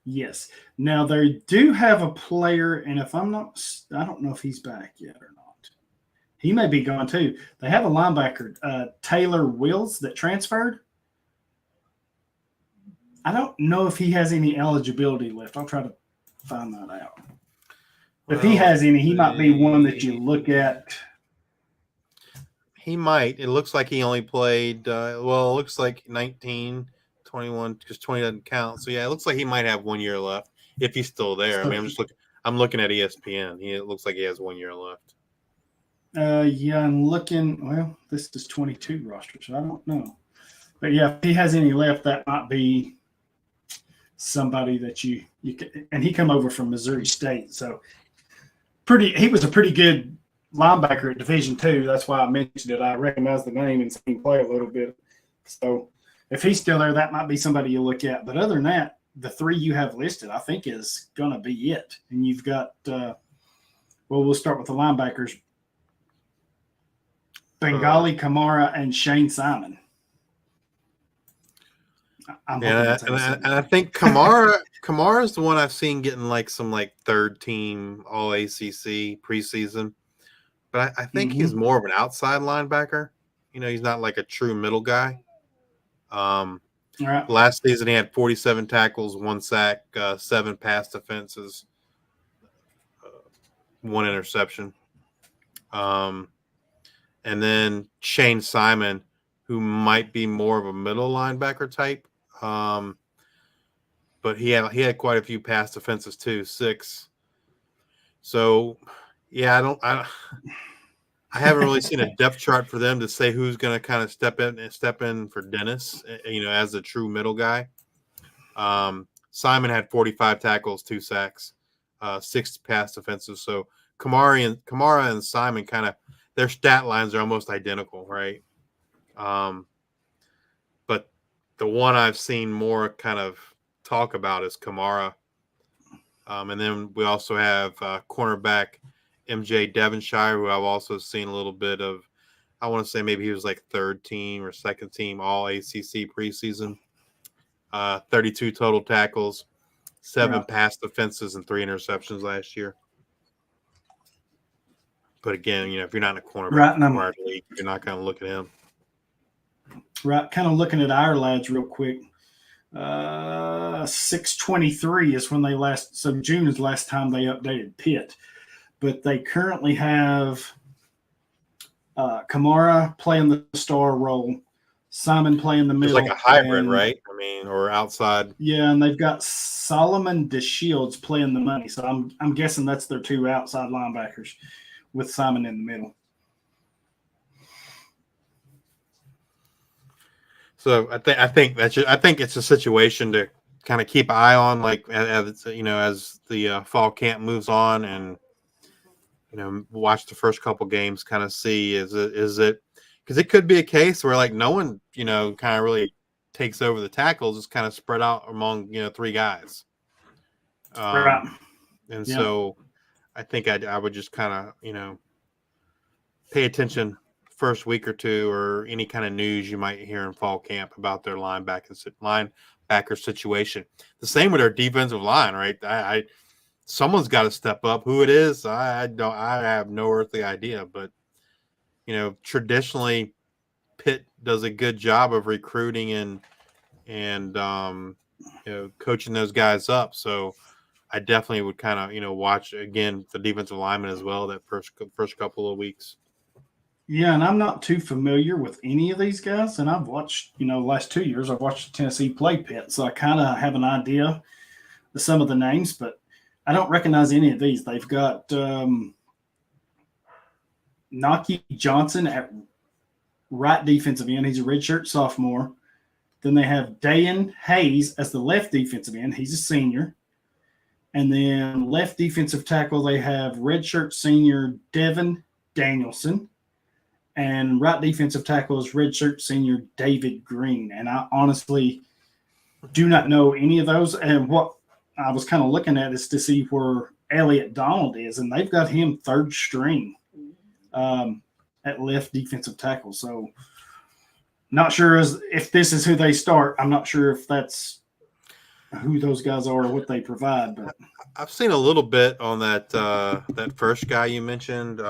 Yes. Now they do have a player, and I don't know if he's back yet or not. He may be gone too. They have a linebacker, Taylor Wills, that transferred. I don't know if he has any eligibility left. I'll try to find that out. If he has any, he might be one that you look at. He might. It looks like he only played, it looks like 19, 21, because 20 doesn't count. So, yeah, it looks like he might have 1 year left if he's still there. I mean, I'm looking at ESPN. It looks like he has 1 year left. Yeah, I'm looking. Well, this is 22 roster, so I don't know. But, yeah, if he has any left, that might be somebody that you can. And he come over from Missouri State. So, he was a pretty good linebacker at Division II. That's why I mentioned it. I recognize the name and seen him play a little bit. So if he's still there, that might be somebody you look at. But other than that, the 3 you have listed, I think, is going to be it. And you've got, we'll start with the linebackers. Bengali, Kamara, and Shane Simon. And I think Kamara is the one I've seen getting some third team All ACC preseason. But I think he's more of an outside linebacker. He's not like a true middle guy. Right. Last season, he had 47 tackles, 1 sack, 7 pass defenses, 1 interception. And then Shane Simon, who might be more of a middle linebacker type. But he had quite a few pass defenses too, 6. So, yeah, I haven't really seen a depth chart for them to say who's going to kind of step in for Dennis, as a true middle guy. Simon had 45 tackles, 2 sacks, 6 pass defenses. So Kamara and Simon their stat lines are almost identical, right? But the one I've seen more kind of talk about is Kamara. And then we also have cornerback MJ Devonshire, who I've also seen a little bit of. I want to say maybe he was like 3rd team or 2nd team All ACC preseason. 32 total tackles, 7 pass defenses, and 3 interceptions last year. But again, if you're not in a cornerback league, you're not going to look at him. Right, kind of looking at our lads real quick. 6/23 is when they last. So June is the last time they updated Pitt. but they currently have Kamara playing the star role, Simon playing the It's middle. like a hybrid, and, right? I mean, or outside. Yeah, and they've got Solomon DeShields playing the money. So I'm guessing that's their two outside linebackers with Simon in the middle. So I think it's a situation to kind of keep an eye on, like as the fall camp moves on, and watch the first couple games, kind of see is it because it could be a case where like no one kind of really takes over the tackles. It's kind of spread out among three guys. Right. And Yeah. so I think I would just kind of pay attention first week or two, or any kind of news you might hear in fall camp about their linebacker situation. The same with their defensive line, right? Someone's got to step up. Who it is, I have no earthly idea. But traditionally, Pitt does a good job of recruiting and coaching those guys up. So I definitely would kind of watch again the defensive lineman as well that first couple of weeks. Yeah, and I'm not too familiar with any of these guys. And I've watched, the last 2 years, I've watched Tennessee play Pitt. So I kind of have an idea of some of the names, but I don't recognize any of these. They've got Naki Johnson at right defensive end. He's a redshirt sophomore. Then they have Dayan Hayes as the left defensive end. He's a senior. And then left defensive tackle, they have redshirt senior Devin Danielson. And right defensive tackle is redshirt senior David Green. And I honestly do not know any of those. And what I was kind of looking at is to see where Elliott Donald is. And they've got him third string at left defensive tackle. So not sure if this is who they start. I'm not sure if that's who those guys are or what they provide. But I've seen a little bit on that first guy you mentioned.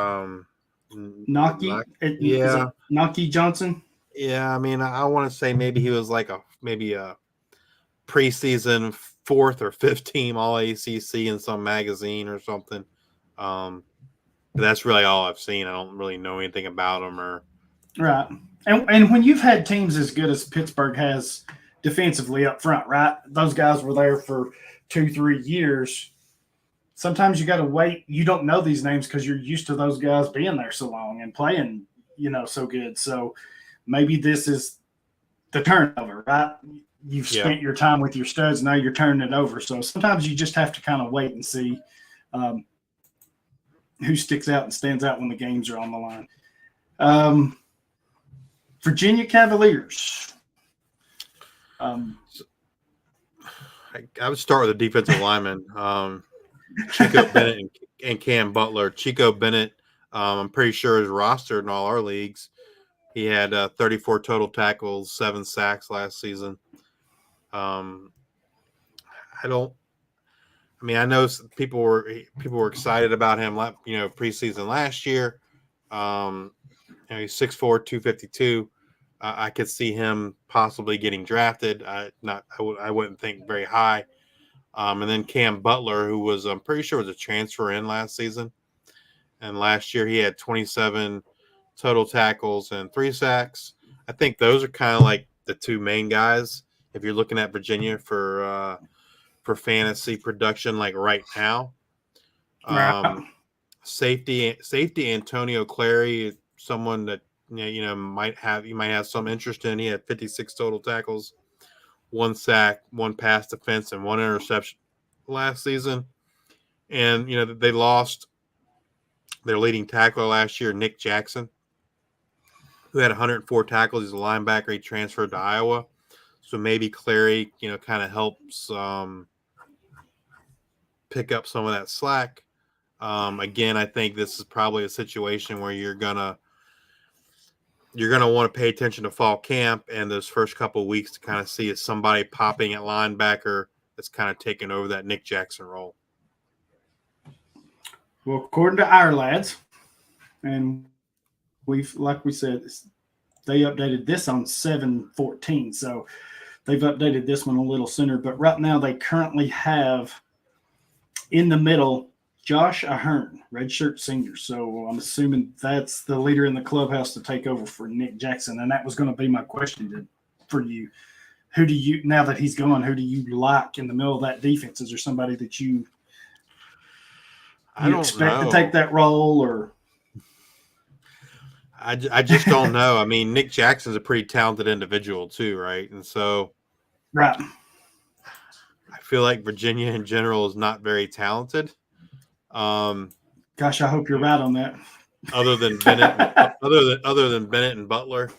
Naki, yeah, Naki Johnson. Yeah, I mean, I want to say maybe he was like a preseason 4th or 5th team All ACC in some magazine or something. But that's really all I've seen. I don't really know anything about him Right. And when you've had teams as good as Pittsburgh has defensively up front, right? Those guys were there for 2-3 years. Sometimes you got to wait. You don't know these names because you're used to those guys being there so long and playing, so good. So maybe this is the turnover, right? You've spent your time with your studs. Now you're turning it over. So sometimes you just have to kind of wait and see who sticks out and stands out when the games are on the line. Virginia Cavaliers. I would start with the defensive lineman. Chico Bennett and Cam Butler. Chico Bennett, I'm pretty sure, is rostered in all our leagues. He had 34 total tackles, 7 sacks last season. I know people were excited about him, preseason last year. He's 6'4", 252. I could see him possibly getting drafted. I wouldn't think very high. And then Cam Butler, who was, I'm pretty sure was a transfer in last season. And last year he had 27 total tackles and 3 sacks. I think those are kind of like the two main guys if you're looking at Virginia for fantasy production, like right now. Safety Antonio Clary, someone that you might have some interest in. He had 56 total tackles, 1 sack, 1 pass defense, and 1 interception last season. And they lost their leading tackler last year, Nick Jackson, who had 104 tackles. He's a linebacker. He transferred to Iowa. So maybe Clary, kind of helps pick up some of that slack. Again, I think this is probably a situation where you're gonna want to pay attention to fall camp and those first couple of weeks to kind of see if somebody popping at linebacker that's kind of taking over that Nick Jackson role. Well, according to our lads, and like we said, they updated this on 7/14, so they've updated this one a little sooner. But right now, they currently have in the middle Josh Ahern, redshirt senior. So I'm assuming that's the leader in the clubhouse to take over for Nick Jackson. And that was going to be my question for you. Who do you, now that he's gone, who do you like in the middle of that defense? Is there somebody that you expect to take that role, or? I just don't know. I mean, Nick Jackson's a pretty talented individual too, right? And so, right. I feel like Virginia in general is not very talented. Gosh, I hope you're right on that. Other than Bennett, other than Bennett and Butler,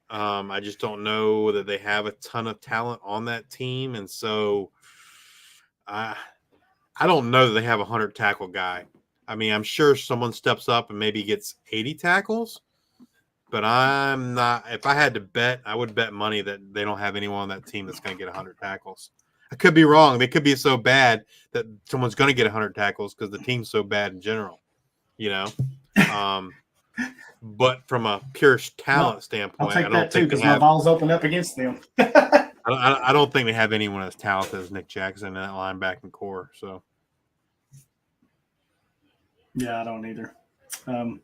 I just don't know that they have a ton of talent on that team, and so I don't know that they have a 100 tackle guy. I mean, I'm sure someone steps up and maybe gets 80 tackles, but I'm not. If I had to bet, I would bet money that they don't have anyone on that team that's going to get 100 tackles. I could be wrong. They could be so bad that someone's going to get 100 tackles because the team's so bad in general, you know. But from a pure talent standpoint, I'll take that too because my balls open up against them. I don't think they have anyone as talented as Nick Jackson in that linebacking core. So, yeah, I don't either. And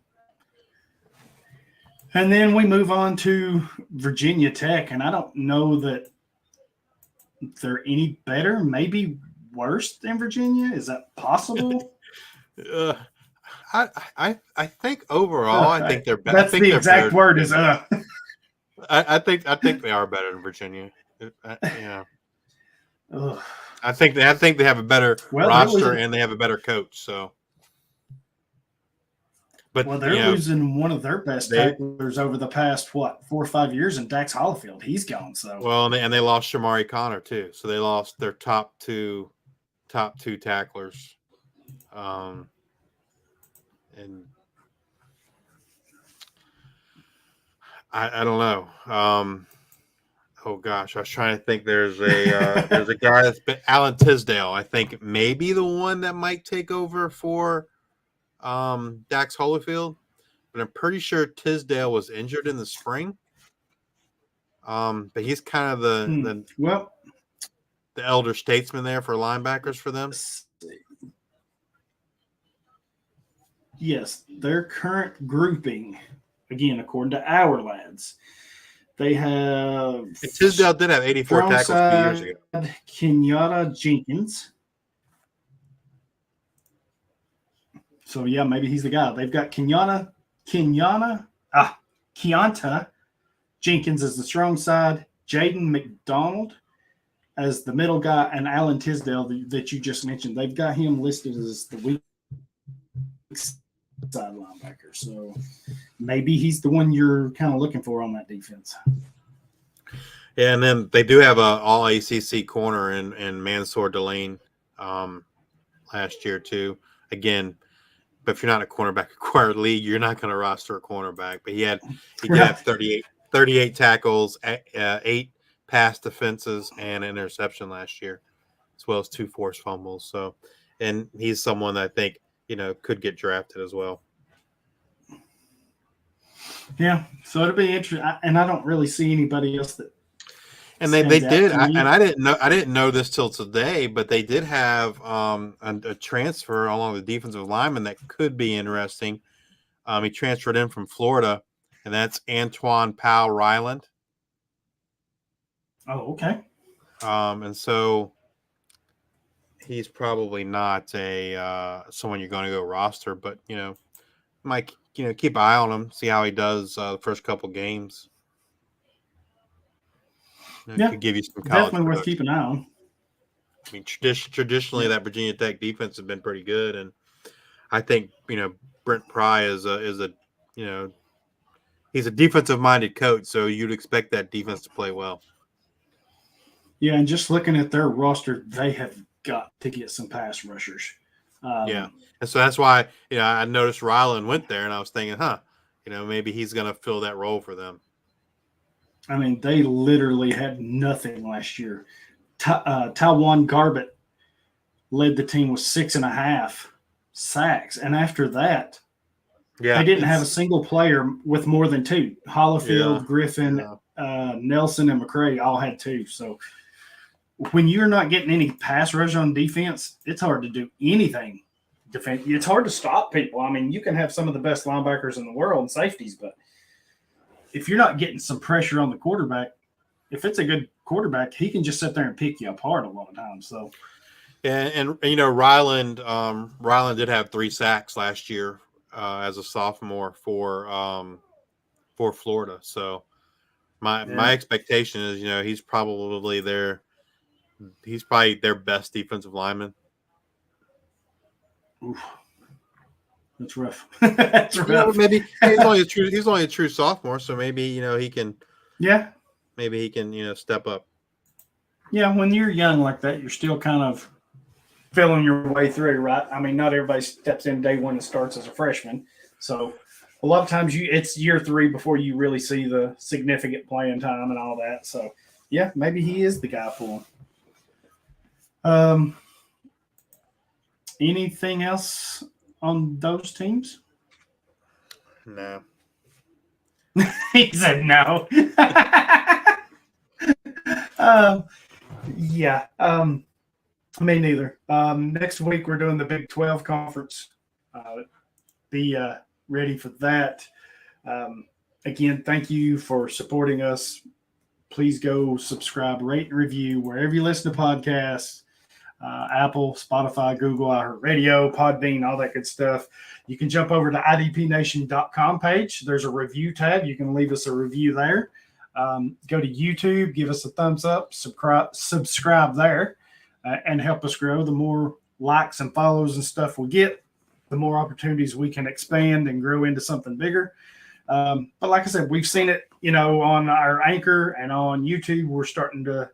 then we move on to Virginia Tech, and I don't know that they're any better, maybe worse than Virginia. Is that possible? I think overall, I think they're better. That's the exact word. Is I think they are better than Virginia. Yeah. I think they have a better roster and they have a better coach. So, but they're losing one of their best tacklers over the past 4 or 5 years, in Dax Hollifield. He's gone. So and they lost Shamari Connor too. So they lost their top two tacklers. And I don't know. Oh gosh, I was trying to think. There's a guy that's been Alan Tisdale. I think maybe the one that might take over for Dax Holyfield, but I'm pretty sure Tisdale was injured in the spring. But he's kind of the elder statesman there for linebackers for them. Yes, their current grouping, again, according to our lads, they have Tisdale did have 84 tackles 2 years ago. Kenyatta Jenkins. So yeah, maybe he's the guy. They've got Keonta Jenkins as the strong side, Jaden McDonald as the middle guy, and Alan Tisdale that you just mentioned. They've got him listed as the weak side linebacker. So maybe he's the one you're kind of looking for on that defense. Yeah, and then they do have a all ACC corner in Mansour Delane last year too. Again, but if you're not a cornerback acquired league, you're not going to roster a cornerback. But he did have 38 tackles, 8 pass defenses, and an interception last year, as well as 2 forced fumbles. So, and he's someone that I think could get drafted as well. Yeah, so it'll be interesting, and I don't really see anybody else that. And they did, and I didn't know this till today, but they did have a transfer along the defensive lineman that could be interesting. He transferred in from Florida, and that's Antoine Powell Ryland. Oh, okay. And so he's probably not someone you're going to go roster, but might keep an eye on him, see how he does the first couple games. Could give you some college definitely worth keeping an eye on. I mean, traditionally that Virginia Tech defense has been pretty good, and I think Brent Pry is a he's a defensive minded coach, so you'd expect that defense to play well. Yeah, and just looking at their roster, they have got to get some pass rushers. And so that's why I noticed Ryland went there, and I was thinking, maybe he's going to fill that role for them. I mean, they literally had nothing last year. Tywan Garbett led the team with 6.5 sacks, and after that, they didn't have a single player with more than 2. Hollifield, Griffin, Nelson, and McCray all had 2. So when you're not getting any pass rush on defense, it's hard to do anything defense. It's hard to stop people. I mean, you can have some of the best linebackers in the world and safeties, but if you're not getting some pressure on the quarterback, if it's a good quarterback, he can just sit there and pick you apart a lot of times. So, and you know, Ryland did have 3 sacks last year as a sophomore for Florida. So my expectation is, you know, he's probably their best defensive lineman. Oof. That's rough. That's rough. You know, maybe he's only a true sophomore, so maybe, you know, he can you know, step up. Yeah, when you're young like that, you're still kind of feeling your way through, right? I mean, not everybody steps in day one and starts as a freshman. So a lot of times it's year 3 before you really see the significant playing time and all that. So, yeah, maybe he is the guy for him. Anything else on those teams? No. He said no. Yeah. Me neither. Next week we're doing the Big 12 conference. Be ready for that. Again, thank you for supporting us. Please go subscribe, rate, and review wherever you listen to podcasts. Apple, Spotify, Google, iHeartRadio, Podbean, all that good stuff. You can jump over to idpnation.com page. There's a review tab. You can leave us a review there. Go to YouTube, give us a thumbs up, subscribe there, and help us grow. The more likes and follows and stuff we get, the more opportunities we can expand and grow into something bigger. But like I said, we've seen it, you know, on our Anchor and on YouTube.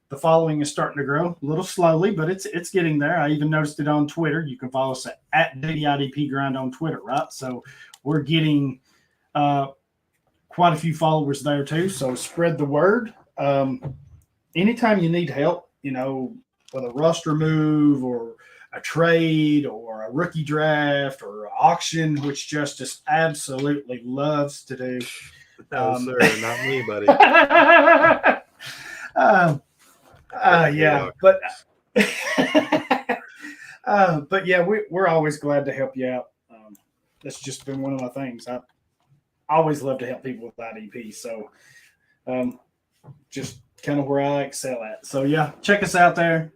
The following is starting to grow a little slowly, but it's getting there. I even noticed it on Twitter. You can follow us at Devy IDP Grind on Twitter, right? So we're getting quite a few followers there too. So spread the word. Anytime you need help, you know, with a roster move or a trade or a rookie draft or an auction, which Justice absolutely loves to do. No, sir, not me, buddy. Yeah, but yeah, we're always glad to help you out. That's just been one of my things. I always love to help people with IDP. So, just kind of where I excel at. So yeah, check us out there.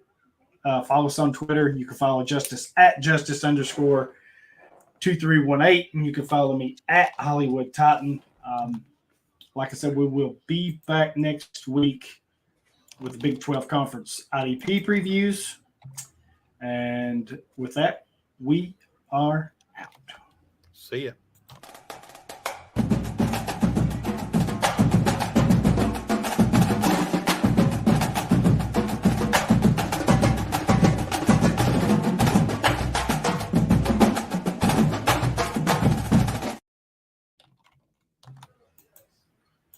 Follow us on Twitter. You can follow Justice at Justice_2318, and you can follow me at Hollywood Titan. Like I said, we will be back next week with the Big 12 Conference IDP previews. And with that, we are out. See ya.